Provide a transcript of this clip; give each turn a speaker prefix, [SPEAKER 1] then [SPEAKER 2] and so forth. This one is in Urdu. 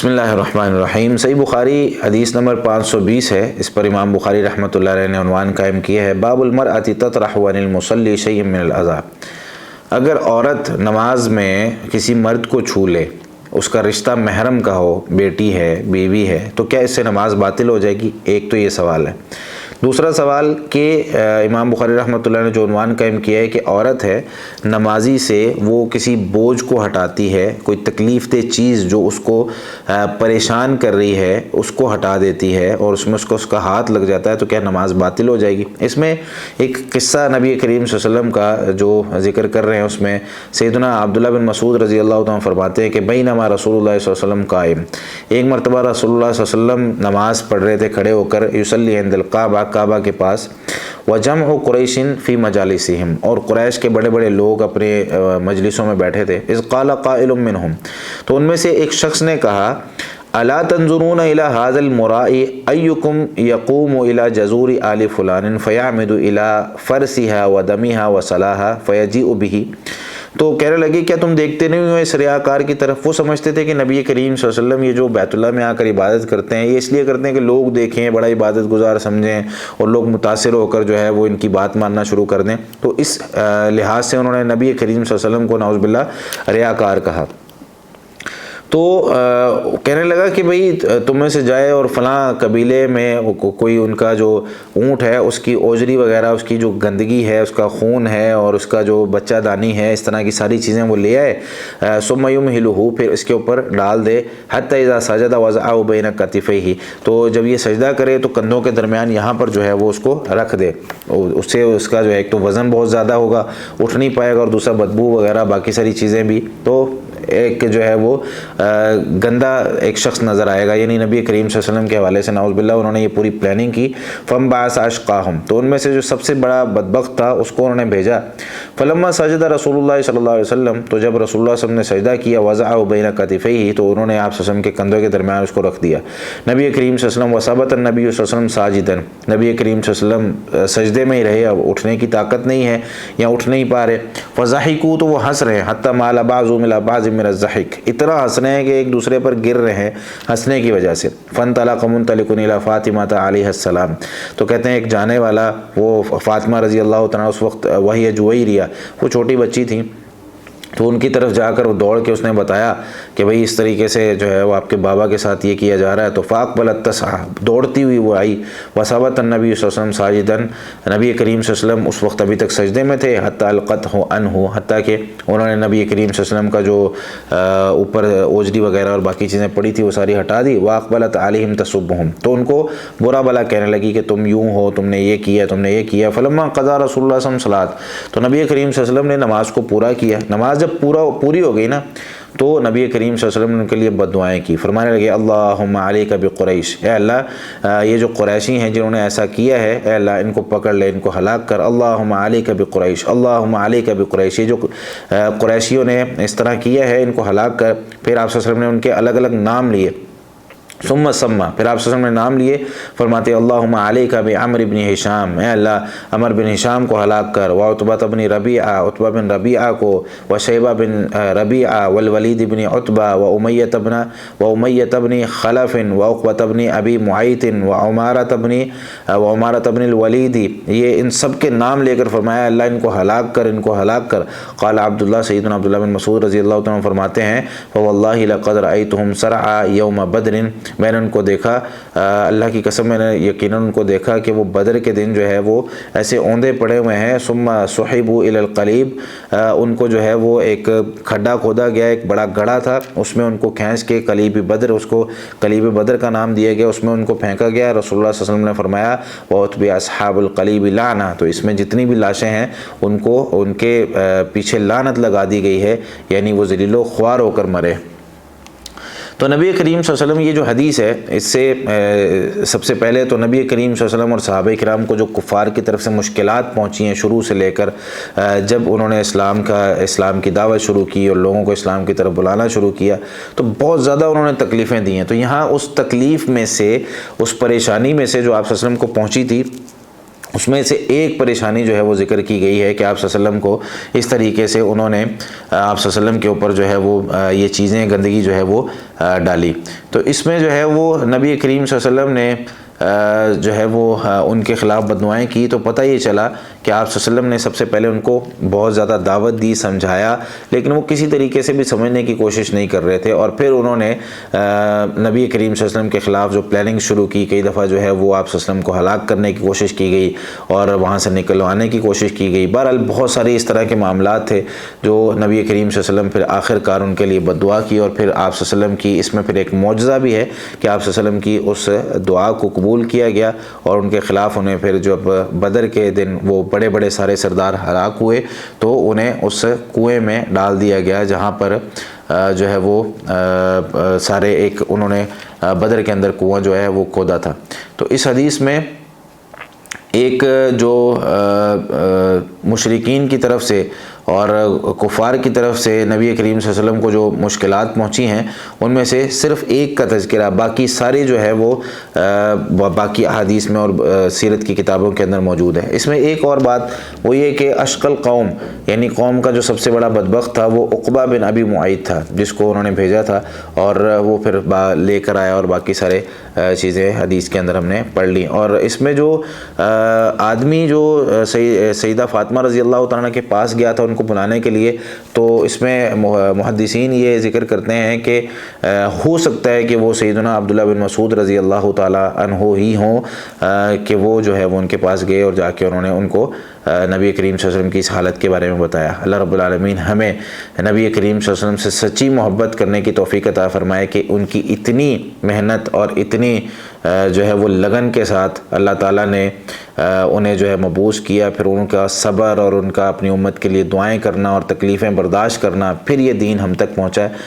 [SPEAKER 1] بسم اللہ الرحمن الرحیم۔ صحیح بخاری حدیث نمبر 520 ہے۔ اس پر امام بخاری رحمۃ اللہ علیہ نے عنوان قائم کیا ہے، باب المرأۃ تطرح عن المصلی شیئا من الاذی۔ اگر عورت نماز میں کسی مرد کو چھو لے، اس کا رشتہ محرم کا ہو، بیٹی ہے، بیوی ہے، تو کیا اس سے نماز باطل ہو جائے گی؟ ایک تو یہ سوال ہے۔ دوسرا سوال کہ امام بخاری رحمۃ اللہ نے جو عنوان قائم کیا ہے کہ عورت ہے نمازی سے وہ کسی بوجھ کو ہٹاتی ہے، کوئی تکلیف دہ چیز جو اس کو پریشان کر رہی ہے اس کو ہٹا دیتی ہے اور اس میں اس کا ہاتھ لگ جاتا ہے، تو کیا نماز باطل ہو جائے گی؟ اس میں ایک قصہ نبی کریم صلی اللہ علیہ وسلم کا جو ذکر کر رہے ہیں، اس میں سیدنا عبداللہ بن مسعود رضی اللہ عنہ فرماتے ہیں کہ بینما رسول اللہ صلی اللہ علیہ وسلم قائم، ایک مرتبہ رسول اللہ صلی اللہ علیہ وسلم نماز پڑھ رہے تھے کھڑے ہو کر، یصلی عند الکعبہ، کعبہ کے پاس، وجمع قریش فی مجالسہم، اور قریش کے بڑے بڑے لوگ اپنے مجلسوں میں بیٹھے تھے، اذ قال قائل منہم، تو ان میں سے ایک شخص نے کہا، الا تنظرون الى هذا المرائی ایکم یقوم الى جزور آل فلان فیعمد الى فرسها ودمها وصلاها فیجیء به، تو کہنے لگے کیا تم دیکھتے نہیں ہو اس ریاکار کی طرف؟ وہ سمجھتے تھے کہ نبی کریم صلی اللہ علیہ وسلم یہ جو بیت اللہ میں آ کر عبادت کرتے ہیں، یہ اس لیے کرتے ہیں کہ لوگ دیکھیں، بڑا عبادت گزار سمجھیں اور لوگ متاثر ہو کر جو ہے وہ ان کی بات ماننا شروع کر دیں۔ تو اس لحاظ سے انہوں نے نبی کریم صلی اللہ علیہ وسلم کو نعوذ باللہ ریاکار کہا۔ تو کہنے لگا کہ بھئی تم میں سے جائے اور فلاں قبیلے میں کوئی ان کا جو اونٹ ہے اس کی اوجری وغیرہ، اس کی جو گندگی ہے، اس کا خون ہے اور اس کا جو بچہ دانی ہے، اس طرح کی ساری چیزیں وہ لے آئے، ثم یمہلہ، پھر اس کے اوپر ڈال دے، حتی اذا سجد وضعہ بین کتفیہ، تو جب یہ سجدہ کرے تو کندھوں کے درمیان یہاں پر جو ہے وہ اس کو رکھ دے، اس سے اس کا جو ہے ایک تو وزن بہت زیادہ ہوگا، اٹھ نہیں پائے گا، اور دوسرا بدبو وغیرہ باقی ساری چیزیں بھی، تو ایک جو ہے وہ گندا ایک شخص نظر آئے گا، یعنی نبی کریم صلی اللہ علیہ وسلم کے حوالے سے نعوذ باللہ انہوں نے یہ پوری پلاننگ کی۔ فانبعث اشقاہم، تو ان میں سے جو سب سے بڑا بدبخت تھا اس کو انہوں نے بھیجا۔ فلما سجد رسول اللہ صلی اللہ علیہ وسلم، تو جب رسول اللہ صلی اللہ علیہ وسلم نے سجدہ کیا، وضعہ بین کتفیہ، تو انہوں نے آپ صلی اللہ علیہ وسلم کے کندھوں کے درمیان اس کو رکھ دیا۔ نبی کریم صلی اللہ علیہ وسلم وثبت النبی صلی اللہ علیہ وسلم ساجدا، نبی کریم صلی اللہ علیہ وسلم سجدے میں ہی رہے، اب اٹھنے کی طاقت نہیں ہے یا اٹھ نہیں پا رہے۔ فضحکوا، تو وہ ہنس رہے ہیں، حتی مال بعضهم الى بعض من الضحک، اتنا ہنس رہے ہیں کہ ایک دوسرے پر گر رہے ہیں ہنسنے کی وجہ سے۔ فانطلق منطلق الى فاطمہ علیہ السلام، تو کہتے ہیں ایک جانے والا وہ فاطمہ رضی اللہ تعالیٰ، اس وقت وہی جویریہ، وہ چھوٹی بچی تھیں، تو ان کی طرف جا کر وہ دوڑ کے اس نے بتایا کہ بھئی اس طریقے سے جو ہے وہ آپ کے بابا کے ساتھ یہ کیا جا رہا ہے۔ تو فاقبلت تسعی، دوڑتی ہوئی وہ آئی، وثبت النبی صلی اللہ علیہ وسلم ساجدا، نبی کریم صلی اللہ علیہ وسلم اس وقت ابھی تک سجدے میں تھے، حتی القتہ عنہ، حتیٰ کہ انہوں نے نبی کریم صلی اللہ علیہ وسلم کا جو اوپر اوجری وغیرہ اور باقی چیزیں پڑی تھی وہ ساری ہٹا دی۔ واقبلت علیہم تسبہم، تو ان کو برا بلا کہنے لگی کہ تم یوں ہو، تم نے یہ کیا، تم نے یہ کیا۔ فلما قضا رسول اللہ صلی اللہ علیہ وسلم صلاۃ، تو نبی کریم صلی اللہ علیہ وسلم نے نماز کو پورا کیا۔ نماز جب پوری ہو گئی نا، تو نبی کریم صلی اللہ علیہ وسلم نے ان کے لیے بد دعائیں کی، فرمانے لگے اللہم علیک بقریش، اے اللہ یہ جو قریشی ہیں جنہوں نے ایسا کیا ہے، اے اللہ ان کو پکڑ لے، ان کو ہلاک کر۔ اللہم علیک بقریش، اللہم علیک بقریش، یہ جو قریشیوں نے اس طرح کیا ہے ان کو ہلاک کر۔ پھر آپ صلی اللہ علیہ وسلم نے ان کے الگ الگ نام لیے، ثم سما، پھر آپ صلی اللہ علیہ وسلم نے نام لیے، فرماتے اللہم علیک بعمر بن ہشام، اے اللہ عمر بن ہشام کو ہلاک کر، وعتبہ بن ربیعہ، عتبہ بن ربیعہ کو، وشیبہ بن ربیعہ، والولید بن عتبہ، وامیۃ بن خلف، وعقبۃ بن ابی معیط، وعمارۃ بن الولید، یہ ان سب کے نام لے کر فرمایا اللہ ان کو ہلاک کر، ان کو ہلاک کر۔ قال عبداللہ، سیدنا عبداللہ بن مسعود رضی اللہ عنہ فرماتے ہیں، فواللہ لقد رأیتہم سرعى یوم بدر، میں نے ان کو دیکھا، اللہ کی قسم میں نے یقیناً ان کو دیکھا کہ وہ بدر کے دن جو ہے وہ ایسے اوندے پڑے ہوئے ہیں۔ ثم صحبوا الى القلیب، ان کو جو ہے وہ ایک کھڈا کھودا گیا، ایک بڑا گڑھا تھا، اس میں ان کو کھینچ کے قلیب بدر، اس کو قلیب بدر کا نام دیا گیا، اس میں ان کو پھینکا گیا۔ رسول اللہ صلی اللہ علیہ وسلم نے فرمایا وَأُتْبِعَ أَصْحَابُ الْقَلِيبِ لَعْنَةً، تو اس میں جتنی بھی لاشیں ہیں ان کو ان کے پیچھے لعنت لگا دی گئی ہے، یعنی وہ ذلیل و خوار ہو کر مرے۔ تو نبی کریم صلی اللہ علیہ وسلم یہ جو حدیث ہے، اس سے سب سے پہلے تو نبی کریم صلی اللہ علیہ وسلم اور صحابہ کرام کو جو کفار کی طرف سے مشکلات پہنچی ہیں شروع سے لے کر، جب انہوں نے اسلام کی دعوت شروع کی اور لوگوں کو اسلام کی طرف بلانا شروع کیا، تو بہت زیادہ انہوں نے تکلیفیں دی ہیں۔ تو یہاں اس تکلیف میں سے، اس پریشانی میں سے جو آپ صلی اللہ علیہ وسلم کو پہنچی تھی، اس میں سے ایک پریشانی جو ہے وہ ذکر کی گئی ہے کہ آپ صلی اللہ علیہ وسلم کو اس طریقے سے انہوں نے آپ صلی اللہ علیہ وسلم کے اوپر جو ہے وہ یہ چیزیں گندگی جو ہے وہ ڈالی. تو اس میں جو ہے وہ نبی کریم صلی اللہ علیہ وسلم نے جو ہے وہ ان کے خلاف بددعائیں کی. تو پتہ یہ چلا کہ آپ صلی اللہ علیہ وسلم نے سب سے پہلے ان کو بہت زیادہ دعوت دی, سمجھایا, لیکن وہ کسی طریقے سے بھی سمجھنے کی کوشش نہیں کر رہے تھے. اور پھر انہوں نے نبی کریم صلی اللہ علیہ وسلم کے خلاف جو پلاننگ شروع کی, کئی دفعہ جو ہے وہ آپ صلی اللہ علیہ وسلم کو ہلاک کرنے کی کوشش کی گئی اور وہاں سے نکلوانے کی کوشش کی گئی. بہرحال بہت سارے اس طرح کے معاملات تھے جو نبی کریم صلی اللہ علیہ وسلم پھر آخر کار ان کے لیے بددعا کی. اور پھر آپ صلی اللہ علیہ وسلم کی اس میں پھر ایک معجزہ بھی ہے کہ آپ صلی اللہ علیہ وسلم کی اس دعا کو قبول کیا گیا اور ان کے خلاف انہیں پھر جب بدر کے دن وہ بڑے بڑے سارے سردار ہلاک ہوئے تو انہیں اس کنویں میں ڈال دیا گیا جہاں پر جو ہے وہ سارے ایک انہوں نے بدر کے اندر کنواں جو ہے وہ کھودا تھا. تو اس حدیث میں ایک جو مشرکین کی طرف سے اور کفار کی طرف سے نبی کریم صلی اللہ علیہ وسلم کو جو مشکلات پہنچی ہیں ان میں سے صرف ایک کا تذکرہ, باقی سارے جو ہے وہ باقی احادیث میں اور سیرت کی کتابوں کے اندر موجود ہے. اس میں ایک اور بات وہ یہ کہ اشقل قوم یعنی قوم کا جو سب سے بڑا بدبخت تھا وہ عقبہ بن ابی معیط تھا, جس کو انہوں نے بھیجا تھا اور وہ پھر لے کر آیا اور باقی سارے چیزیں حدیث کے اندر ہم نے پڑھ لی. اور اس میں جو آدمی جو سیدہ فاطمہ رضی اللہ تعالیٰ کے پاس گیا تھا ان کو بلانے کے لیے, تو اس میں محدثین یہ ذکر کرتے ہیں کہ ہو سکتا ہے کہ وہ سیدنا عبداللہ بن مسعود رضی اللہ تعالیٰ عنہ ہی ہوں کہ وہ جو ہے وہ ان کے پاس گئے اور جا کے انہوں نے ان کو نبی کریم صلی اللہ علیہ وسلم کی اس حالت کے بارے میں بتایا. اللہ رب العالمین ہمیں نبی کریم صلی اللہ علیہ وسلم سے سچی محبت کرنے کی توفیق عطا فرمائے کہ ان کی اتنی محنت اور اتنی جو ہے وہ لگن کے ساتھ اللہ تعالیٰ نے انہیں جو ہے مبعوث کیا, پھر ان کا صبر اور ان کا اپنی امت کے لیے دعائیں کرنا اور تکلیفیں برداشت کرنا, پھر یہ دین ہم تک پہنچا ہے.